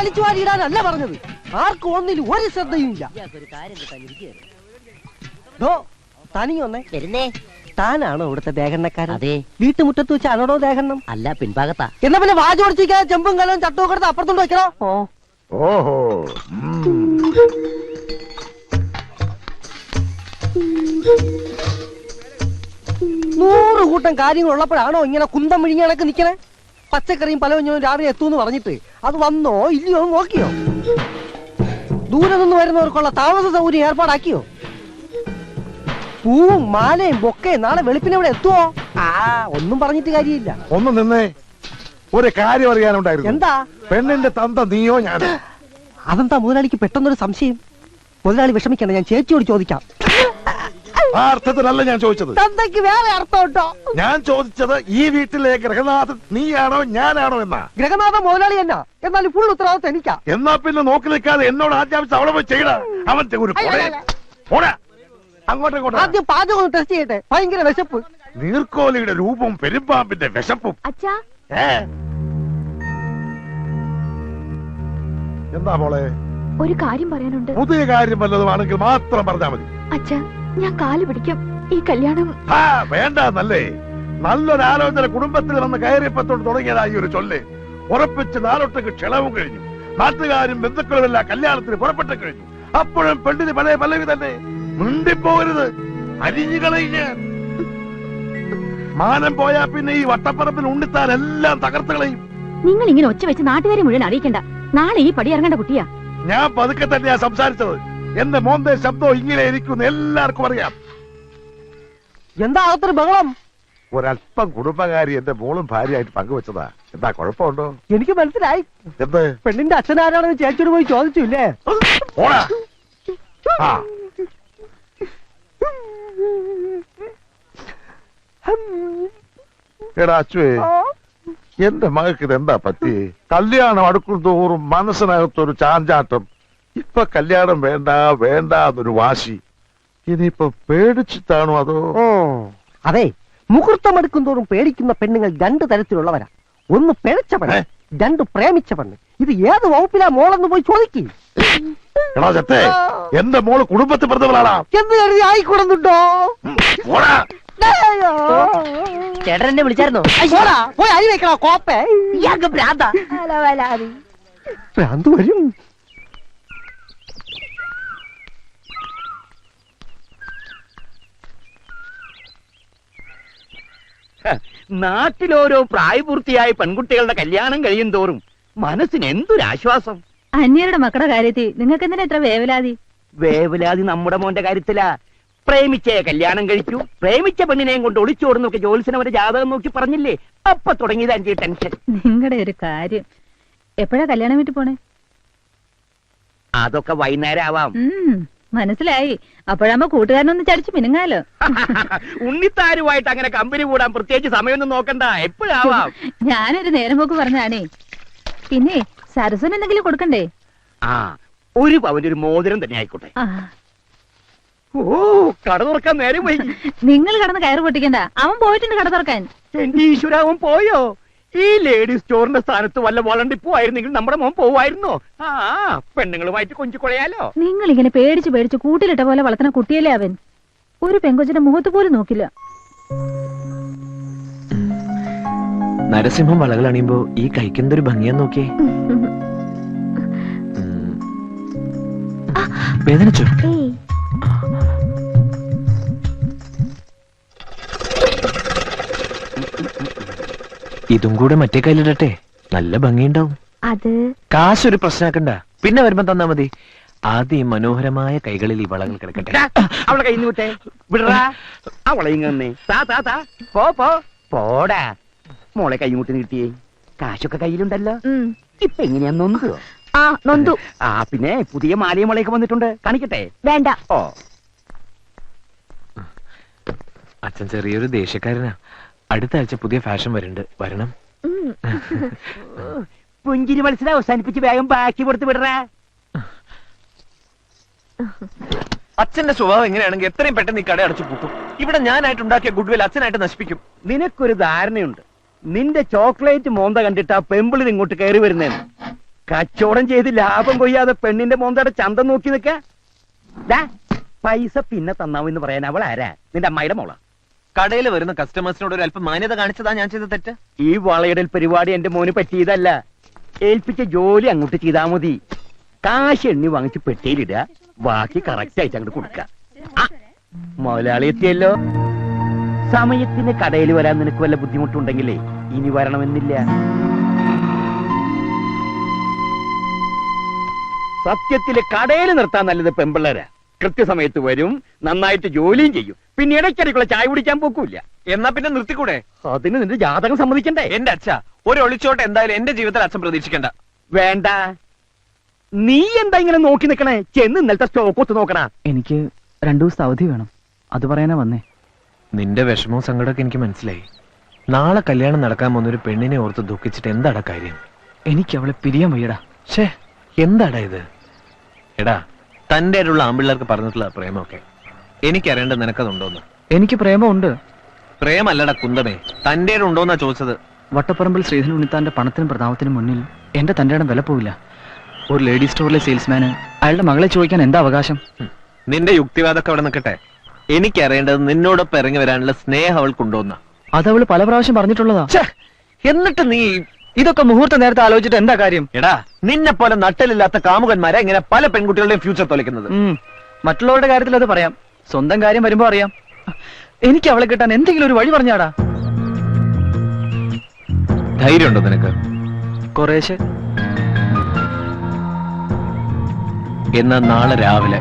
വലിച്ചു വാരിയിടാനല്ല പറഞ്ഞത്. ആർക്കും ഒന്നിലും ഒരു ശ്രദ്ധയും ഇല്ല. തനിയൊന്നേ വരുന്നേ. താനാണോ ഇവിടുത്തെ ദേഹണ്ണക്കാരൻ? അതെ. വീട്ടുമുറ്റത്ത് വെച്ച് ആണോടോ ദേഹണ്ണം? അല്ല, പിൻഭാഗത്താ. എന്നാ പിന്നെ വാചോടിച്ചിരിക്കാതെ ചെമ്പും കലവും ചട്ടവും കൊടുത്ത് അപ്പുറത്തോണ്ട് വെക്കണോ? ഓഹോ. 100 കൂട്ടം കാര്യങ്ങൾ ഉള്ളപ്പോഴാണോ ഇങ്ങനെ കുന്തം വിഴിഞ്ഞ കണക്ക് നിക്കണേ? പച്ചക്കറിയും പലവഞ്ഞവും രാവിലെ എത്തൂന്ന് പറഞ്ഞിട്ട് അത് വന്നോ ഇല്ലയോ നോക്കിയോ? ദൂരെ നിന്ന് വരുന്നവർക്കുള്ള താമസ സൗകര്യം ഏർപ്പാടാക്കിയോ? പൂവും മാലയും ബൊക്കെ നാളെ വെളുപ്പിനെ ഇവിടെ എത്തുവോ? ഒന്നും പറഞ്ഞിട്ട് കാര്യമില്ല. ഒന്ന് നിന്നേ, ഒരു കാര്യം അറിയാനുണ്ടായിരുന്നു. എന്താ? പെണ്ണിന്റെ തന്ത നീയോ ഞാനോ? അതെന്താ മുതലാളിക്ക് പെട്ടെന്നൊരു സംശയം? മുതലാളി വിഷമിക്കണ്ട, ഞാൻ ചേച്ചിയോട് ചോദിക്കാം. ആ അർത്ഥത്തിലല്ല ഞാൻ ചോദിച്ചത്. തന്തയ്ക്ക് വേറെ അർത്ഥം ഉണ്ടോ? ഞാൻ ചോദിച്ചത് ഈ വീട്ടിലെ ഗ്രഹനാഥൻ നീയാണോ ഞാനാണോ എന്നാ. ഗ്രഹനാഥൻ മുതലാളി എന്നാ, എന്നാൽ ഫുൾ ഉത്തരവാദിത്വം എനിക്കാ. എന്നാ പിന്നെ നോക്കി നിൽക്കാതെ എന്നോട് ആജ്ഞാപിച്ച് അവളെ പോയി ചെയ്യണ. അവൻ അങ്ങോട്ടേക്കോട്ടെ. ആദ്യം പാചകം ഒന്ന് ടെസ്റ്റ് ചെയ്യട്ടെ. ഭയങ്കര വിശപ്പ്. നീർക്കോലിയുടെ രൂപവും പെരുമ്പാമ്പിന്റെ വിശപ്പും. എന്താ മോളെ? ഒരു കാര്യം പറയാനുണ്ട്. പുതിയ കാര്യം വല്ലതുമാണെങ്കിൽ മാത്രം പറഞ്ഞാൽ മതി. അച്ഛാ, ഞാൻ കാല് പിടിക്കാം. ഈ കല്യാണം വേണ്ടല്ലേ. നല്ലൊരാലോചന കുടുംബത്തിൽ വന്ന് കയറിയപ്പത്തോട് തുടങ്ങിയതായി ഒരു ചൊല്ല്. ഉറപ്പിച്ച് 4 ക്ഷണവും കഴിഞ്ഞു. നാട്ടുകാരും ബന്ധുക്കളും എല്ലാം കല്യാണത്തിന് പുറപ്പെട്ടു കഴിഞ്ഞു. അപ്പോഴും പെണ്ണിന് പല പലവി തന്നെ. മിണ്ടിപ്പോകരുത്, അരിഞ്ഞു കളയുക. മാനം പോയാ പിന്നെ ഈ വട്ടപ്പറപ്പിൽ ഉണ്ണിത്താൻ എല്ലാം തകർത്ത് കളയും. നിങ്ങൾ ഇങ്ങനെ ഒച്ച വെച്ച് നാട്ടുകാരെ മുഴുവൻ അറിയിക്കണ്ട. നാളെ ഈ പടി ഇറങ്ങേണ്ട കുട്ടിയാ. ഞാൻ പതുക്കെ തന്നെയാ സംസാരിച്ചത്. എന്റെ മോന്റെ ശബ്ദം ഇങ്ങനെ ഇരിക്കുന്നു എല്ലാവർക്കും അറിയാം. എന്താ അകത്തൊരു ബഹളം? ഒരല്പം കുടുംബകാരി എന്റെ മോളും ഭാര്യയായിട്ട് പങ്കുവെച്ചതാ. എന്താ കുഴപ്പമുണ്ടോ? എനിക്ക് മനസ്സിലായി. എന്ത്? പെണ്ണിന്റെ അച്ഛനാരാണെന്ന് ചേച്ചിയോട് പോയി ചോദിച്ചില്ലേ? എടാ അച്ചുവേ, എന്റെ മകൾക്ക് ഇതെന്താ പറ്റി? കല്യാണം അടുക്കും തോറും മനസ്സിനകത്തൊരു ചാഞ്ചാട്ടം. ഇപ്പൊ കല്യാണം വേണ്ട വേണ്ട എന്നൊരു വാശി. ഇനിയിപ്പൊ പേടിച്ചിട്ടാണോ അതോ? അതെ, മുഹൂർത്തം എടുക്കും തോറും പേടിക്കുന്ന പെണ്ണുങ്ങൾ 2 തരത്തിലുള്ളവരാ. ഒന്ന് പിഴച്ച പെണ്ണ്, 2 പ്രേമിച്ച പെണ്ണ്. ഇത് ഏത് വകുപ്പിലാ മോളെന്ന് പോയി ചോദിക്കും. എടാ ചത്തേ, എന്റെ മോള് കുടുംബത്തിൽ പറഞ്ഞവളാണ് എന്ന് കരുതി ആയിക്കൂടുന്നുണ്ടോ? ചേട്ടൻ എന്നെ വിളിച്ചായിരുന്നോ? പോയി അരി വെക്കണോ കോപ്പേ? ഭ്രാന്ത് വരും. നാട്ടിലോരോ പ്രായപൂർത്തിയായ പെൺകുട്ടികളുടെ കല്യാണം കഴിയും തോറും മനസ്സിന് എന്തൊരാശ്വാസം. അന്യരുടെ മക്കളുടെ കാര്യത്തിൽ നിങ്ങൾക്ക് എന്തിനാ ഇത്ര വേവലാതി? വേവലാതി നമ്മുടെ മോന്റെ കാര്യത്തിലാ. പ്രേമിച്ചേ കല്യാണം കഴിച്ചു, പ്രേമിച്ച പെണ്ണിനെയും കൊണ്ട് ഒളിച്ചോടുന്നൊക്കെ ജോത്സ്യനെ ഒരു ജാതകം നോക്കി പറഞ്ഞില്ലേ? അപ്പൊ തുടങ്ങിയത് എനിക്ക് ടെൻഷൻ. നിങ്ങളുടെ ഒരു കാര്യം. എപ്പോഴാ കല്യാണം വീട്ടിൽ പോണേ? അതൊക്കെ വൈകുന്നേരം ആവാം. മനസ്സിലായി. അപ്പോഴാകുമ്പോ കൂട്ടുകാരനൊന്ന് ചടിച്ചു മിനുങ്ങാലോ. ഉണ്ണിത്താരുമായിട്ട് അങ്ങനെ കമ്പനി കൂടാൻ പ്രത്യേകിച്ച് സമയമൊന്നും നോക്കണ്ട, എപ്പോഴാവാം. ഞാനൊരു നേരം പോക്ക് പറഞ്ഞാണേ. പിന്നെ സരസ്വന് എന്തെങ്കിലും കൊടുക്കണ്ടേ? ഒരു പവന്റെ ഒരു മോതിരം തന്നെ ആയിക്കോട്ടെ. ഓ, കട തുറക്കാൻ നേരം പോയി. നിങ്ങൾ കടന്ന് കയറ് പൊട്ടിക്കണ്ട, അവൻ പോയിട്ടുണ്ട് കട തുറക്കാൻ. എന്റെ ഈശ്വര, അവൻ പോയോ? ഈ ലേഡീസ് സ്റ്റോറിന്റെ സ്ഥാനത്ത് വല്ല വളണ്ടിപ്പോ ആയിരുന്നെങ്കിൽ നമ്മുടെ മോൻ പോവായിരുന്നോ? പെണ്ണുങ്ങളുമായിട്ട് കൊഞ്ചു കുഴയാലോ. നിങ്ങൾ ഇങ്ങനെ പേടിച്ച് പേടിച്ച് കൂട്ടിലിട്ട പോലെ വളർത്തുന്ന കുട്ടിയല്ലേ അവൻ. ഒരു പെങ്കൊച്ചിന്റെ മുഖത്ത് പോലും നോക്കില്ല. നരസിംഹം വളകൾ അണിയുമ്പോ ഈ കഴിക്കുന്നൊരു ഭംഗിയാന്ന് നോക്കിയേ. വേദനിച്ചോ? ഇതും കൂടെ മറ്റേ കയ്യിലിടട്ടെ, നല്ല ഭംഗിയുണ്ടാവും. അത് കാശൊരു പ്രശ്നമാക്കണ്ട, പിന്നെ വരുമ്പോ തന്നാ മതി. ആദ്യം മനോഹരമായ കൈകളിൽ ഈ വളകൾ കിടക്കട്ടെ. അവളെ കയ്യിൽ നിന്ന് വിട്ടേ, വിടറാ. അവളെ ഇങ്ങനെ പോടാ. മോളെ കൈമുട്ടി നീട്ടിയേ. കാശൊക്കെ കയ്യിലുണ്ടല്ലോ. ഇപ്പൊ എങ്ങനെയാ നൊന്തോ? നൊന്തു. പിന്നെ പുതിയ മാലയും വളയൊക്കെ വന്നിട്ടുണ്ട്, കാണിക്കട്ടെ? വേണ്ട. ഓ, അച്ഛൻ ചെറിയൊരു ദേഷ്യക്കാരനാ. അടുത്ത ആഴ്ച പുതിയ ഫാഷൻ വരുന്നുണ്ട്, വരണം. പുഞ്ചിരി മത്സരം അവസാനിപ്പിച്ച് വേഗം ബാക്കി കൊടുത്ത് വിടറാ. അച്ഛന്റെ സ്വഭാവം എങ്ങനെയാണെങ്കിൽ എത്രയും പെട്ടെന്ന് ഈ കട അടച്ചു പൂട്ടും. ഇവിടെ ഞാനായിട്ട് ഉണ്ടാക്കിയ ഗുഡ്വിൽ അച്ഛനായിട്ട് നശിപ്പിക്കും. നിനക്കൊരു ധാരണയുണ്ട്. നിന്റെ ചോക്ലേറ്റ് മോന്ത കണ്ടിട്ട് ആ പെമ്പിളിന് ഇങ്ങോട്ട് കയറി വരുന്നേന്ന്. കച്ചവടം ചെയ്ത് ലാഭം കൊയ്യാതെ പെണ്ണിന്റെ മോന്തയുടെ ചന്തം നോക്കി നിക്ക. പൈസ പിന്നെ തന്നാവെന്ന് പറയാൻ അവൾ ആരാ? നിന്റെ അമ്മായിയുടെ മോളാ. കടയിൽ വരുന്ന കസ്റ്റമേഴ്സിനോട് ഒരു അല്പം മാന്യത കാണിച്ചതാ ഞാൻ ചെയ്ത തെറ്റ്. ഈ വളയിടൽ പരിപാടി എന്റെ മോന് പറ്റിയതല്ല. ഏൽപ്പിച്ച ജോലി അങ്ങോട്ട് ചെയ്താ മതി. കാശ് എണ്ണി വാങ്ങിച്ച് പെട്ടിയിലിടുക, ബാക്കി കറക്റ്റ് ആയിട്ട് അങ്ങോട്ട് കൊടുക്ക. മുതലാളി എത്തിയല്ലോ. സമയത്തിന് കടയിൽ വരാൻ നിനക്ക് വല്ല ബുദ്ധിമുട്ടുണ്ടെങ്കിലേ ഇനി വരണമെന്നില്ല. സത്യത്തില് കടയിൽ നിർത്താൻ നല്ലത് പെമ്പിള്ളേരാ. കൃത്യസമയത്ത് വരും, നന്നായിട്ട് ജോലിയും ചെയ്യും, പിന്നെ ഇടയ്ക്കിടയ്ക്കുള്ള ചായ കുടിക്കാൻ പോക്കൂല. എന്നാ പിന്നെ നിർത്തിക്കൂടെ? അതിന് നിന്റെ ജാതകം സമ്മതിക്കണ്ടേ? എന്റെ അച്ഛ, ഒരു ഒളിച്ചോട്ട് എന്തായാലും എന്റെ ജീവിതത്തിൽ അച്ഛൻ പ്രതീക്ഷിക്കണ്ട. വേണ്ട. നീ എന്താ ഇങ്ങനെ നോക്കി നിക്കണേ? ചെന്ന് ഇന്നലത്തെ സ്റ്റോക്ക് ഒത്ത് നോക്കണ. എനിക്ക് 2 ദിവസത്തെ അവധി വേണം, അത് പറയാനാ വന്നേ. നിന്റെ വിഷമവും സങ്കടമൊക്കെ എനിക്ക് മനസ്സിലായി. നാളെ കല്യാണം നടക്കാൻ പോകുന്നൊരു പെണ്ണിനെ ഓർത്ത് ദുഃഖിച്ചിട്ട് എന്താടാ കാര്യം? എനിക്ക് അവളെ പിരിയാൻ വയ്യടാ. ഷേ, എന്താടാ ഇത്? എടാ, തന്റെ ആയിട്ടുള്ള ആമ്പിള്ളേർക്ക് പറഞ്ഞിട്ടുള്ള പ്രേമമൊക്കെ എനിക്കറിയേണ്ടത് നിനക്കതുണ്ടോന്ന്. എനിക്ക് പ്രേമമുണ്ട്. പ്രേമല്ലടാ കുന്തമേ, തന്റെ ഉണ്ടോന്നാ ചോദിച്ചത്. വട്ടപ്പറമ്പിൽ ശ്രീധരൻ ഉണ്ണിത്താന്റെ പണത്തിനും പ്രതാപത്തിനും മുന്നിൽ എന്റെ തന്റെ ഇടം വില പോവില്ല. ഒരു ലേഡി സ്റ്റോറിലെ സെയിൽസ്മാന് അയാളുടെ മകളെ ചോദിക്കാൻ എന്താ അവകാശം? നിന്റെ യുക്തിവാദമൊക്കെ അവിടെ നിൽക്കട്ടെ. എനിക്കറിയേണ്ടത് നിന്നോടൊപ്പം ഇറങ്ങി വരാനുള്ള സ്നേഹം അവൾക്കുണ്ടോന്നാ. അതവള് പല പ്രാവശ്യം പറഞ്ഞിട്ടുള്ളതാ. എന്നിട്ട് നീ ഇതൊക്കെ മുഹൂർത്ത നേരത്തെ ആലോചിച്ചിട്ട് എന്താ കാര്യം? എടാ, നിന്നെ പോലെ നട്ടലില്ലാത്ത കാമുകന്മാരെ ഇങ്ങനെ പല പെൺകുട്ടികളുടെയും ഫ്യൂച്ചർ തൊലക്കുന്നത്. മറ്റുള്ളവരുടെ കാര്യത്തിൽ അത് പറയാം, സ്വന്തം കാര്യം വരുമ്പോ അറിയാം. എനിക്ക് അവളെ കിട്ടാൻ എന്തെങ്കിലും ഒരു വഴി പറഞ്ഞാടാ. ധൈര്യമുണ്ടോ നിനക്ക്? കുറേശ്ശെ. എന്നാ നാളെ രാവിലെ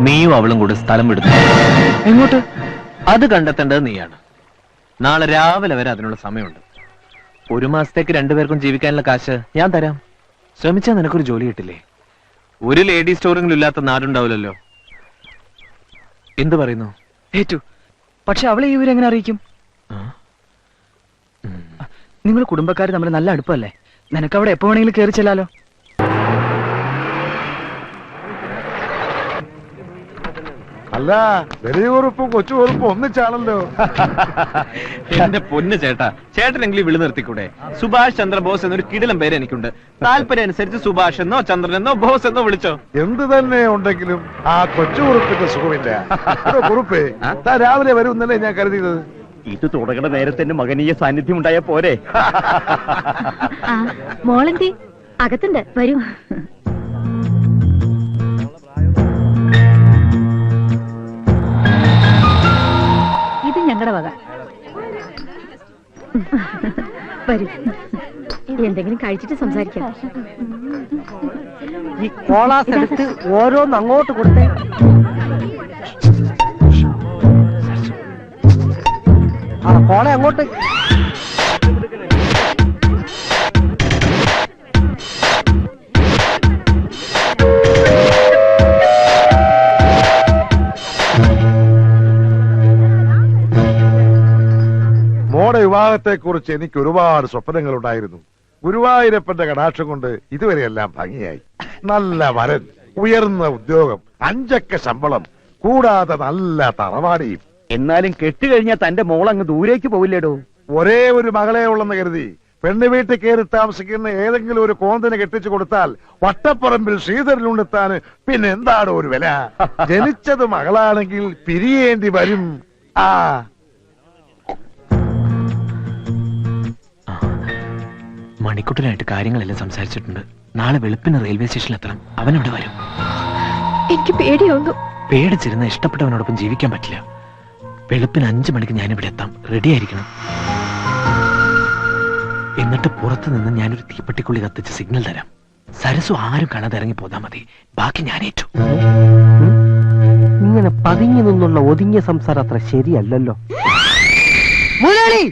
നീയും അവളും കൂടെ സ്ഥലം വിടുന്നു. എങ്ങോട്ട്? അത് കണ്ടെത്തേണ്ടത് നീയാണ്. നാളെ രാവിലെ വരെ അതിനുള്ള സമയമുണ്ട്. 1 മാസത്തേക്ക് 2 പേർക്കും ജീവിക്കാനുള്ള കാശ് ഞാൻ തരാം. ശ്രമിച്ചാൽ നിനക്കൊരു ജോലി കിട്ടില്ലേ? ഒരു ലേഡി സ്റ്റോറിംഗിലും ഇല്ലാത്ത നാടുണ്ടാവില്ലല്ലോ. എന്ത് പറയുന്നു? ഏറ്റു. പക്ഷെ അവളെ ഈ വിവരം എങ്ങനെ അറിയിക്കും? നിങ്ങൾ കുടുംബക്കാർ തമ്മിൽ നല്ല അടുപ്പല്ലേ? നിനക്ക് അവിടെ എപ്പോ വേണമെങ്കിലും കയറി ചെല്ലാലോ. അല്ല, വലിയ കുറുപ്പും കൊച്ചു കുറുപ്പും ഒന്നിച്ചാണല്ലോ. എന്റെ പൊന്ന് ചേട്ടാ, ചേട്ടനെങ്കിലും വിളി നിർത്തിക്കൂടെ? സുഭാഷ് ചന്ദ്രബോസ് എന്നൊരു കിടിലം പേര് എനിക്കുണ്ട്. താല്പര്യം അനുസരിച്ച് സുഭാഷ് എന്നോ ചന്ദ്രൻ എന്നോ ബോസ് എന്നോ വിളിച്ചോ. എന്ത് തന്നെ ഉണ്ടെങ്കിലും ആ കൊച്ചു കുറുപ്പിന്റെ സുഖമില്ല. കുറുപ്പേ, താൻ രാവിലെ വരുമെന്നല്ലേ ഞാൻ കരുതിയത്. ഇത് തുടങ്ങുന്ന നേരത്തെ എന്റെ മകനീയ സാന്നിധ്യം ഉണ്ടായ പോരെ? മോളെന്തി അകത്തുണ്ട്, വരൂ. ഇത് ഞങ്ങളുടെ വക. വരൂ, എന്തെങ്കിലും കഴിച്ചിട്ട് സംസാരിക്കാം. ഈ കോളാസ് എടുത്ത് ഓരോന്ന് അങ്ങോട്ട് കൊടുത്തേ. ആ കോള അങ്ങോട്ട്. മോടെ വിവാഹത്തെ കുറിച്ച് എനിക്ക് ഒരുപാട് സ്വപ്നങ്ങൾ ഉണ്ടായിരുന്നു. ഗുരുവായൂരപ്പന്റെ കടാക്ഷം കൊണ്ട് ഇതുവരെയെല്ലാം ഭംഗിയായി. നല്ല വരൻ, ഉയർന്ന ഉദ്യോഗം, 5 അക്ക ശമ്പളം, കൂടാതെ നല്ല തറവാടിയും. എന്നാലും കെട്ടുകഴിഞ്ഞാൽ തന്റെ മോൾ അങ്ങ് ദൂരേക്ക് പോവില്ലേടോ? ഒരേ ഒരു മകളെ ഉള്ളെന്ന് കരുതി പെണ്ണ് വീട്ടിൽ കയറി താമസിക്കുന്ന ഏതെങ്കിലും ഒരു കോന്തിന് കെട്ടിച്ചു കൊടുത്താൽ വട്ടപ്പറമ്പിൽ ശ്രീധരനുണ്ടെത്താന് പിന്നെ എന്താണ് ഒരു വില? ജനിച്ചത് മകളാണെങ്കിൽ പിരിയേണ്ടി വരും. ആ മണിക്കുട്ടനായിട്ട് കാര്യങ്ങളെല്ലാം സംസാരിച്ചിട്ടുണ്ട്. നാളെ വെളുപ്പിന് റെയിൽവേ സ്റ്റേഷനിൽ എത്തണം. അവനവിടെ വരും. എനിക്ക് പേടിയാവുന്നു. പേടിച്ചിരുന്ന ഇഷ്ടപ്പെട്ടവനോടൊപ്പം ജീവിക്കാൻ പറ്റില്ല. വെളുപ്പിന് 5 മണിക്ക് ഞാനിവിടെ എത്താം. റെഡി ആയിരിക്കണം. എന്നിട്ട് പുറത്തു നിന്ന് ഞാനൊരു തീപ്പെട്ടിക്കുള്ളി കത്തിച്ച് സിഗ്നൽ തരാം. സരസു ആരും കാണാതെ ഇറങ്ങി പോതാ മതി. ബാക്കി ഞാൻ ഏറ്റു. ഇങ്ങനെ പതിങ്ങി നിന്നുള്ള ഒതുങ്ങിയ സംസാരം അത്ര ശരിയല്ലല്ലോ. മുതലാളി,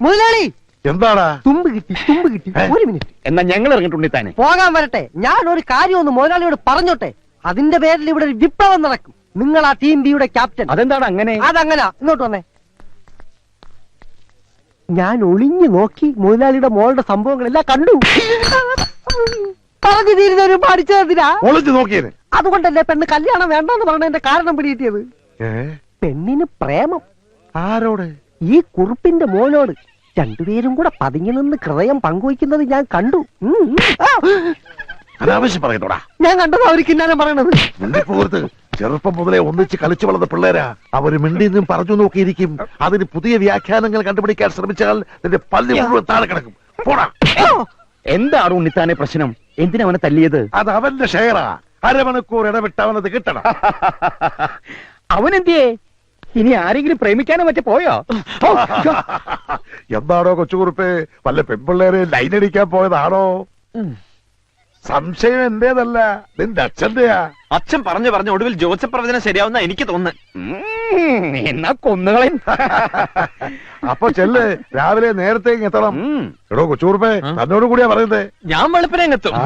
മുതലാളി, എന്താടാ? തുമ്പ് കിട്ടി, തുമ്പ് കിട്ടി. 1 മിനിറ്റ്. എന്നാ ഞങ്ങൾ ഇറങ്ങിയിട്ടുണ്ടേ താനെ പോകാൻ വരട്ടെ. ഞാൻ ഒരു കാര്യം ഒന്ന് മുതലാളിയോട് പറഞ്ഞോട്ടെ. അതിന്റെ പേരിൽ ഇവിടെ ഒരു വിപ്ലവം നടക്കും. നിങ്ങൾ ആ ടീം ബിയുടെ ക്യാപ്റ്റൻ. അതെന്താണ് അങ്ങനെ? അതങ്ങനെ. ഇങ്ങോട്ട് വന്നേ. ഞാൻ ഒളിഞ്ഞു നോക്കി മുതലാളിയുടെ മോളുടെ സംഭവങ്ങളെല്ലാം കണ്ടു. പറഞ്ഞു തീരുന്നവരും പഠിച്ചതിനാ. ഒളിച്ചു നോക്കിയത് അതുകൊണ്ടല്ലേ പെണ്ണ് കല്യാണം വേണ്ടെന്ന് പറഞ്ഞതിന്റെ കാരണം പിടികിട്ടിയത്. പെണ്ണിന് പ്രേമം. ആരോട്? ഈ കുറുപ്പിന്റെ മോനോട്. 2 പേരും കൂടെ പതുങ്ങി നിന്ന് ഹൃദയം പങ്കുവയ്ക്കുന്നത് ഞാൻ കണ്ടു. അനാവശ്യം പറയുന്നോടാ. ഞാൻ കണ്ടതാ അവര് കിന്നാരം പറയണത്. മിണ്ടിപ്പോകരുത്. ചെറുപ്പം മുതലേ ഒന്നിച്ച് കളിച്ചു വളർന്ന പിള്ളേരാ. അവര് മിണ്ടിന്നും പറഞ്ഞു നോക്കിയിരിക്കും. അതിന് പുതിയ വ്യാഖ്യാനങ്ങൾ കണ്ടുപിടിക്കാൻ ശ്രമിച്ചാൽ നിന്റെ പല്ല് മുഴുവൻ താഴെ കിടക്കും. പോടാ. എന്താണ് ഉണ്ണിത്താനെ പ്രശ്നം? എന്തിനാ അവനെ തല്ലിയത്? അത് അവന്റെ ഷെയറാ. അരമണിക്കൂർ ഇടവിട്ട് അവനത് കിട്ടണം. അവനെന്തിയേ? ഇനി ആരെങ്കിലും പ്രേമിക്കാനോ മറ്റേ പോയോ? എന്താണോ കൊച്ചുകുറുപ്പേ, വല്ല പെൺപിള്ളേരെ ലൈനടിക്കാൻ പോയതാണോ? സംശയം എന്റേതല്ല, നിന്റെ അച്ഛന്റെയാ. അച്ഛൻ പറഞ്ഞു ഒടുവിൽ ജോസഫ് പ്രവചനം ശരിയാവുന്ന എനിക്ക് തോന്നുന്നു. എന്നാ കൊന്നുകളയും. അപ്പൊ ചെല്ല്, രാവിലെ നേരത്തെ എത്തണം. എടോ കൊച്ചുകുറുപ്പേ, തന്നോട് കൂടിയാ പറയുന്നേ. ഞാൻ വെളുപ്പിനെ എത്തും. ആ